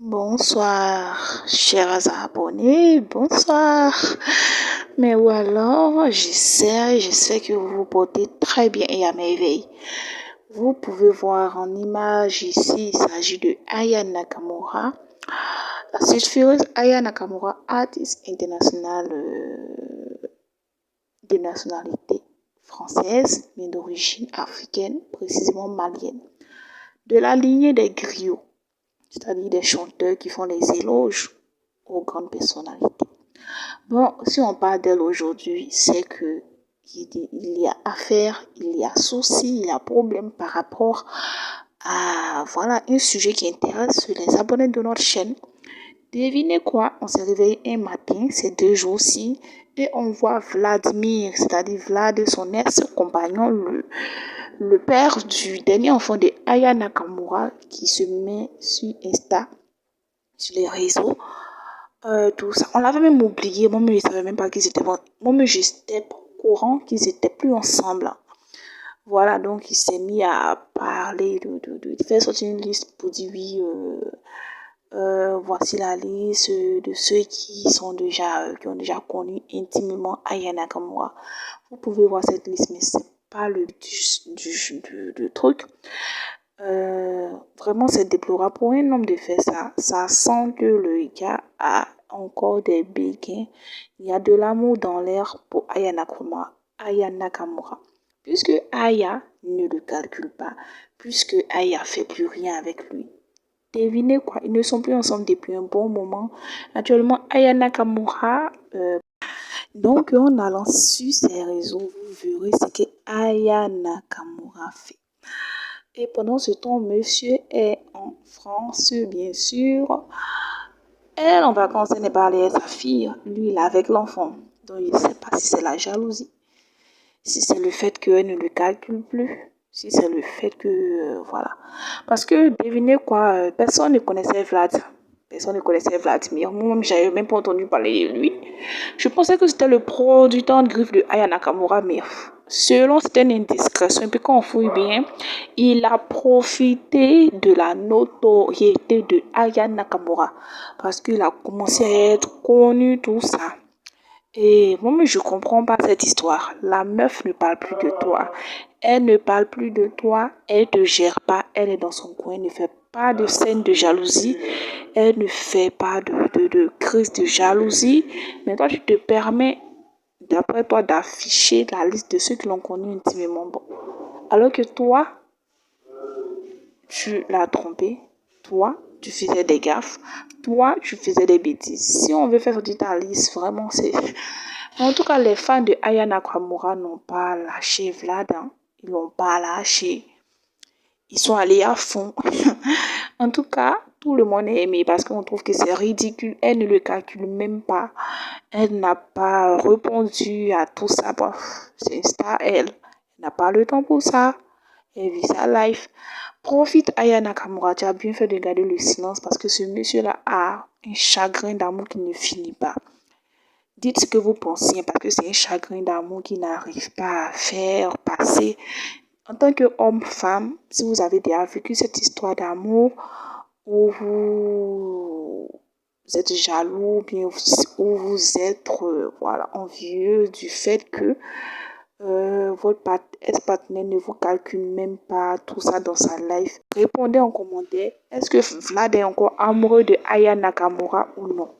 Bonsoir, chers abonnés, bonsoir. Mais ou alors, j'espère que vous vous portez très bien et à merveille. Vous pouvez voir en image ici, il s'agit de Aya Nakamura. La sulfureuse Aya Nakamura, artiste internationale de nationalité française, mais d'origine africaine, précisément malienne. De la lignée des griots, c'est-à-dire des chanteurs qui font des éloges aux grandes personnalités. Bon, si on parle d'elle aujourd'hui, c'est que il y a affaire, il y a souci, il y a problème par rapport à un sujet qui intéresse les abonnés de notre chaîne. Devinez quoi? On s'est réveillé un matin, ces 2 jours-ci, et on voit Vladimir, c'est-à-dire Vlad, son ex-compagnon, le père du dernier enfant de Aya Nakamura, qui se met sur Insta, sur les réseaux, tout ça. On l'avait même oublié, moi-même je ne savais même pas qu'ils étaient, moi-même j'étais pas au courant qu'ils étaient plus ensemble. Voilà, donc il s'est mis à parler, de faire sortir une liste pour dire oui, voici la liste de ceux qui ont déjà connu intimement Aya Nakamura. Vous pouvez voir cette liste, mais c'est pas le du truc. Vraiment, c'est déplorable pour un homme de faire ça. Ça sent que le gars a encore des béguins. Il y a de l'amour dans l'air pour Aya Nakamura. Puisque Aya ne le calcule pas, puisque Aya fait plus rien avec lui. Devinez quoi, ils ne sont plus ensemble depuis un bon moment. Actuellement, Aya Nakamura, donc en allant sur ses réseaux, vous verrez ce que Aya Nakamura fait. Et pendant ce temps, monsieur est en France, bien sûr. Elle en vacances, elle n'est pas allée avec sa fille. Lui, il est avec l'enfant. Donc, il ne sait pas si c'est la jalousie, si c'est le fait qu'elle ne le calcule plus, si c'est le fait que, voilà. Parce que, devinez quoi, personne ne connaissait Vlad. Personne ne connaissait Vladimir. Moi-même, j'avais même pas entendu parler de lui. Je pensais que c'était le producteur de griffe de Aya Nakamura, mais selon certaines indiscrétions, et puis quand on fouille bien, il a profité de la notoriété de Aya Nakamura. Parce qu'il a commencé à être connu, tout ça. Et moi, je comprends pas cette histoire. La meuf ne parle plus de toi. Elle ne parle plus de toi. Elle te gère pas. Elle est dans son coin. Elle ne fait pas de scène de jalousie. Elle ne fait pas de crise de jalousie. Mais toi, tu te permets, d'après toi, d'afficher la liste de ceux qui l'ont connu intimement. Bon. Alors que toi, tu l'as trompé. Toi, tu faisais des gaffes. Toi, tu faisais des bêtises. Si on veut faire sortir ta liste, vraiment, c'est... En tout cas, les fans de Aya Nakamura n'ont pas lâché Vlad. Hein. Ils l'ont pas lâché. Ils sont allés à fond. En tout cas, tout le monde est aimé parce qu'on trouve que c'est ridicule. Elle ne le calcule même pas. Elle n'a pas répondu à tout ça. Bon, c'est une star, elle. Elle n'a pas le temps pour ça. Elle vit sa life. Profite Aya Nakamura. Tu as bien fait de garder le silence parce que ce monsieur-là a un chagrin d'amour qui ne finit pas. Dites ce que vous pensez parce que c'est un chagrin d'amour qui n'arrive pas à faire passer. En tant qu'homme-femme, si vous avez déjà vécu cette histoire d'amour où vous êtes jaloux, bien où vous êtes envieux du fait que votre ex-partenaire ne vous calcule même pas tout ça dans sa life. Répondez en commentaire. Est-ce que Vlad est encore amoureux de Aya Nakamura ou non?